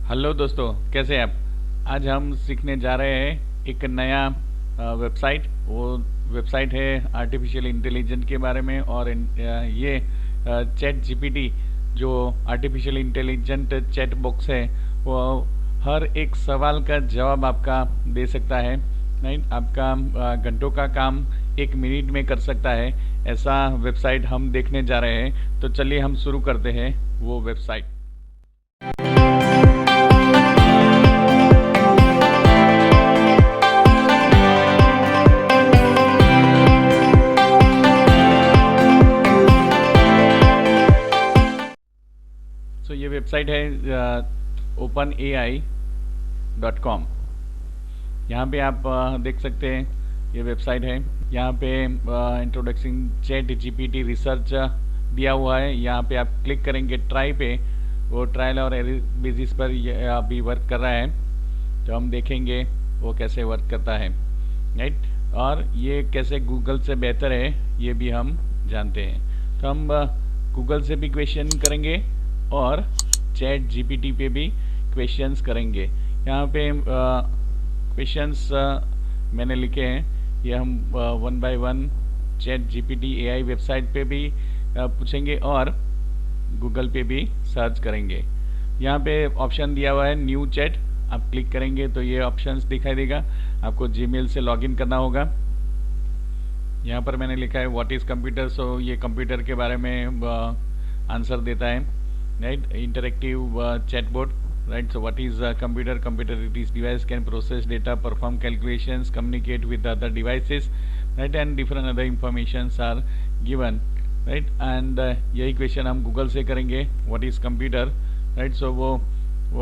Hello दोस्तों, कैसे हैं आप। आज हम सीखने जा रहे हैं एक नया वेबसाइट। वो वेबसाइट है आर्टिफिशियल इंटेलिजेंस के बारे में। और ये चैट जीपीटी जो आर्टिफिशियल इंटेलिजेंट चैट बॉक्स है, वो हर एक सवाल का जवाब आपका दे सकता है। नहीं, आपका घंटों का काम 1 मिनट में कर सकता है। ऐसा वेबसाइट हम देखने जा रहे हैं। तो चलिए हम शुरू करते हैं वो वेबसाइट। ये वेबसाइट है openai.com। यहाँ पे आप देख सकते हैं, ये वेबसाइट है। यहाँ पे इंट्रोडक्शन चैट जीपीटी रिसर्च दिया हुआ है। यहाँ पे आप क्लिक करेंगे ट्राई पे, वो ट्रायल और एरर बेसिस पर ये अभी वर्क कर रहा है। तो हम देखेंगे वो कैसे वर्क करता है, राइट। और ये कैसे गूगल से बेहतर है ये भी हम जानते हैं। तो हम गूगल से भी क्वेश्चन करेंगे और चैट जीपीटी पे भी क्वेश्चंस करेंगे। यहाँ पे क्वेश्चंस मैंने लिखे हैं, ये हम 1 by 1 chat GPT AI website पे भी पूछेंगे और गूगल पे भी सर्च करेंगे। यहाँ पे ऑप्शन दिया हुआ है न्यू चैट, आप क्लिक करेंगे तो ये ऑप्शंस दिखाई देगा। आपको जीमेल से लॉगिन करना होगा। यहाँ पर मैंने लिखा है व्हाट इज़ कंप्यूटर। सो ये कंप्यूटर के बारे में आंसर देता है, right. Interactive chatbot, right? So what is a computer? Computer, it is device can process data, perform calculations, communicate with other devices, right? And different other informations are given, right? And यही question हम Google से करेंगे, what is computer, right? So वो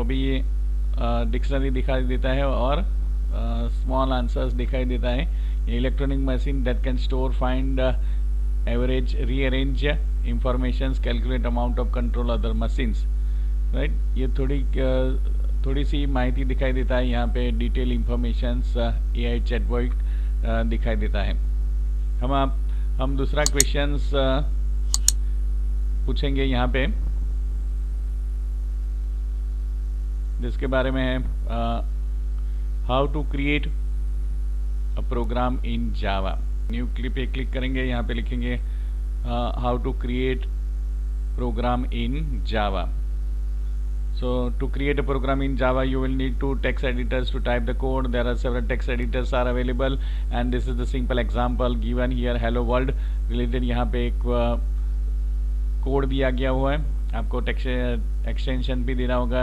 भी dictionary दिखाई देता है और स्मॉल आंसर्स दिखाई देता है। Electronic machine that can store, find, average, rearrange information, calculate amount of control other machines, right. ये थोड़ी सी माहिती दिखाई देता है। यहाँ पे डिटेल इंफॉर्मेशंस एआई चैटबॉट दिखाई देता है। हम दूसरा क्वेश्चंस पूछेंगे यहाँ पे, जिसके बारे में है how to create a program in Java. New clip पे क्लिक करेंगे, यहाँ पे लिखेंगे how to create program in Java. So to create a program in Java, you will need 2 text editors to type the code. There are several text editors are available, and this is the simple example given here. Hello world related यहाँ पे एक code दिया गया हुआ है। आपको text extension भी देना होगा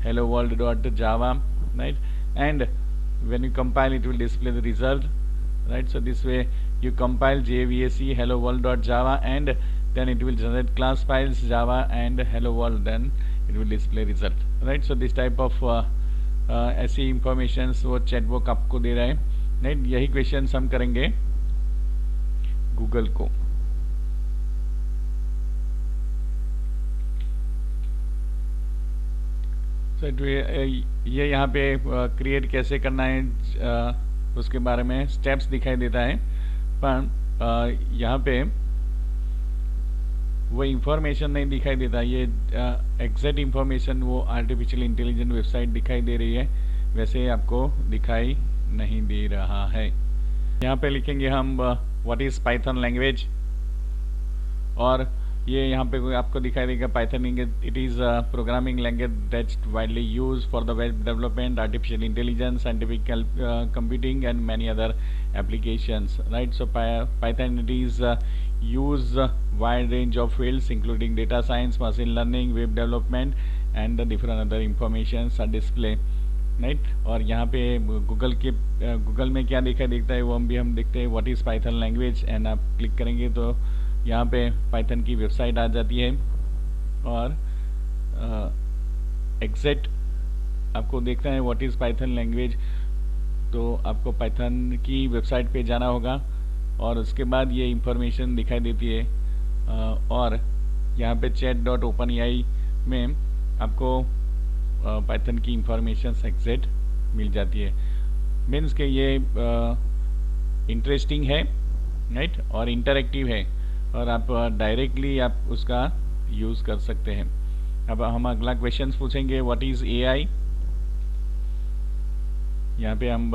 hello world.java, right? And when you compile, it will display the result, right? So this way you compile JVAC hello world.java, and then it will generate class files Java and hello world, then it will display result, right? So this type of ऐसी informations वो chatbot आपको दे रहा है, right. यही question हम करेंगे Google को। so, ये यहाँ पे क्रिएट कैसे करना है उसके बारे में स्टेप्स दिखाई देता है, पर यहाँ पे वो इंफॉर्मेशन नहीं दिखाई देता। ये एग्जैक्ट इंफॉर्मेशन वो आर्टिफिशियल इंटेलिजेंस वेबसाइट दिखाई दे रही है, वैसे आपको दिखाई नहीं दे रहा है। यहाँ पे लिखेंगे हम व्हाट इज़ पाइथन लैंग्वेज, और ये यहाँ पे आपको दिखाई देगा Python it is programming language that's widely use for the web development, artificial intelligence, scientific computing and many other applications, right? So Python, it is use wide range of fields including data science, machine learning, web development, and the different other informations are display, right? और यहाँ पे Google में क्या दिखता है वो हम देखते हैं what is Python language, and आप क्लिक करेंगे तो यहाँ पे पाइथन की वेबसाइट आ जाती है। और एग्जैक्ट आपको देखना है व्हाट इज़ पाइथन लैंग्वेज, तो आपको पाइथन की वेबसाइट पे जाना होगा और उसके बाद ये इंफॉर्मेशन दिखाई देती है। और यहाँ पे chat.openai में आपको पाइथन की इंफॉर्मेशन एग्जैक्ट मिल जाती है। मीन्स के ये इंटरेस्टिंग है, राइट, और इंटरेक्टिव है, और आप डायरेक्टली आप उसका यूज़ कर सकते हैं। अब हम अगला क्वेश्चन पूछेंगे व्हाट इज़ एआई। यहाँ पे हम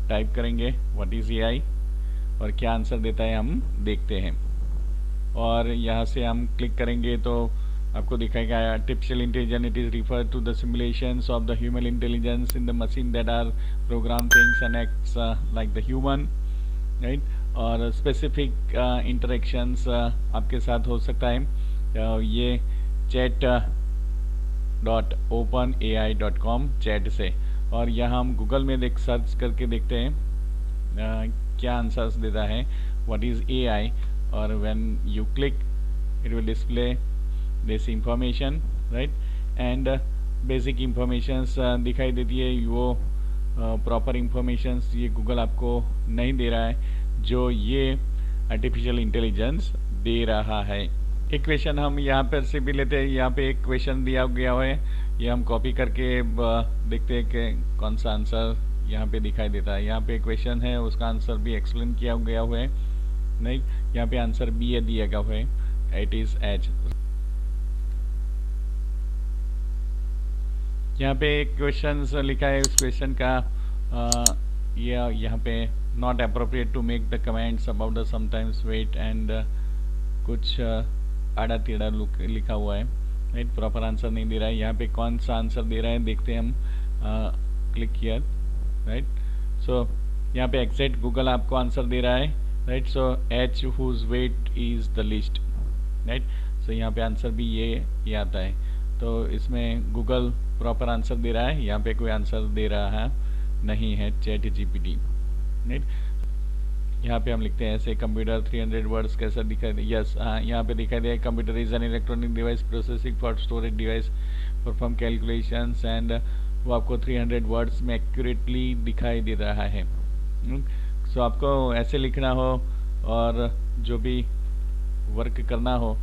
टाइप करेंगे व्हाट इज़ एआई और क्या आंसर देता है हम देखते हैं। और यहाँ से हम क्लिक करेंगे तो आपको दिखाएगा artificial intelligence it is refer to the simulations of the human intelligence in the machine that are program things and acts like the human, right. और स्पेसिफिक इंटरेक्शंस आपके साथ हो सकता है। ये चैट .openai.com चैट से, और यहाँ हम गूगल में सर्च करके देखते हैं क्या आंसर्स देता है व्हाट इज़ एआई, और when you click it will display this information, right. And basic informations दिखाई देती है, वो प्रॉपर इंफॉर्मेशंस ये गूगल आपको नहीं दे रहा है जो ये आर्टिफिशियल इंटेलिजेंस दे रहा है। एक क्वेश्चन हम यहाँ पर से भी लेते हैं। यहाँ पे एक क्वेश्चन दिया गया है, ये हम कॉपी करके देखते हैं कि कौन सा आंसर यहाँ पे दिखाई देता है। यहाँ पे क्वेश्चन है, उसका आंसर भी एक्सप्लेन किया गया हुआ है, नहीं। यहाँ पे आंसर बी है दिया गया हुआ है, इट इज एच। यहाँ पे एक क्वेश्चन लिखा है, उस क्वेश्चन का यहाँ पे not appropriate to make the comments about the sometimes wait and कुछ आड़ा टेढ़ा लिखा हुआ है, राइट। प्रॉपर आंसर नहीं दे रहा है। यहाँ पे कौन सा आंसर दे रहा है देखते हैं हम, क्लिक किया, राइट। सो यहाँ पे एग्जैक्ट गूगल आपको आंसर दे रहा है, right. So H whose weight is the list, right. So यहाँ पे आंसर भी ये आता है। तो इसमें गूगल प्रॉपर आंसर दे रहा है, यहाँ पे कोई आंसर दे रहा है नहीं है चैट जीपीटी, राइट। यहाँ पे हम लिखते हैं ऐसे कंप्यूटर 300 वर्ड्स कैसा दिखाई दे, यस यहाँ पे दिखाई दे computer is an electronic device processing for storage device perform calculations, and वो आपको 300 वर्ड्स में एक्यूरेटली दिखाई दे रहा है। सो आपको ऐसे लिखना हो और जो भी वर्क करना हो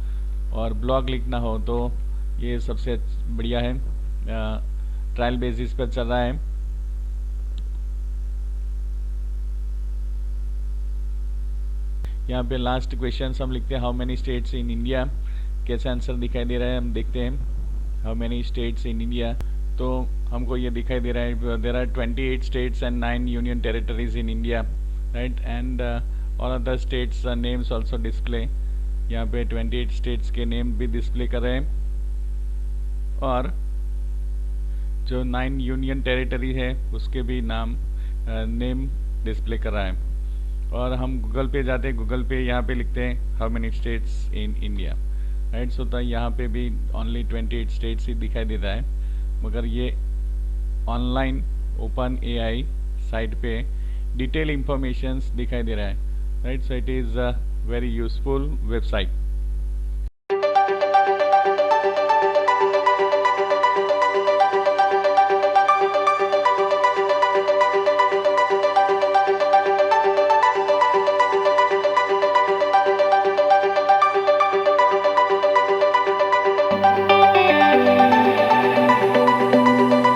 और ब्लॉग लिखना हो तो ये सबसे बढ़िया है, ट्रायल बेसिस पर चल रहा है। यहाँ पे लास्ट क्वेश्चन हम लिखते हैं how many states in India, कैसे आंसर दिखाई दे रहा है हम देखते हैं। How many states in India, तो हमको ये दिखाई दे रहा है there are 28 states and 9 union territories in India, right. And all other states names also display. यहाँ पे 28 स्टेट्स के नेम भी डिस्प्ले कर रहे हैं, और जो 9 यूनियन टेरिटरी है उसके भी नाम नेम डिस्प्ले कर रहा है। और हम गूगल पे जाते हैं, गूगल पे यहाँ पे लिखते हैं how many states in India, right. So तो यहाँ पे भी ओनली 28 स्टेट्स ही दिखाई देता है, मगर ये ऑनलाइन ओपन एआई साइट पे डिटेल इंफॉर्मेशंस दिखाई दे रहा है, right. So it is a very useful website.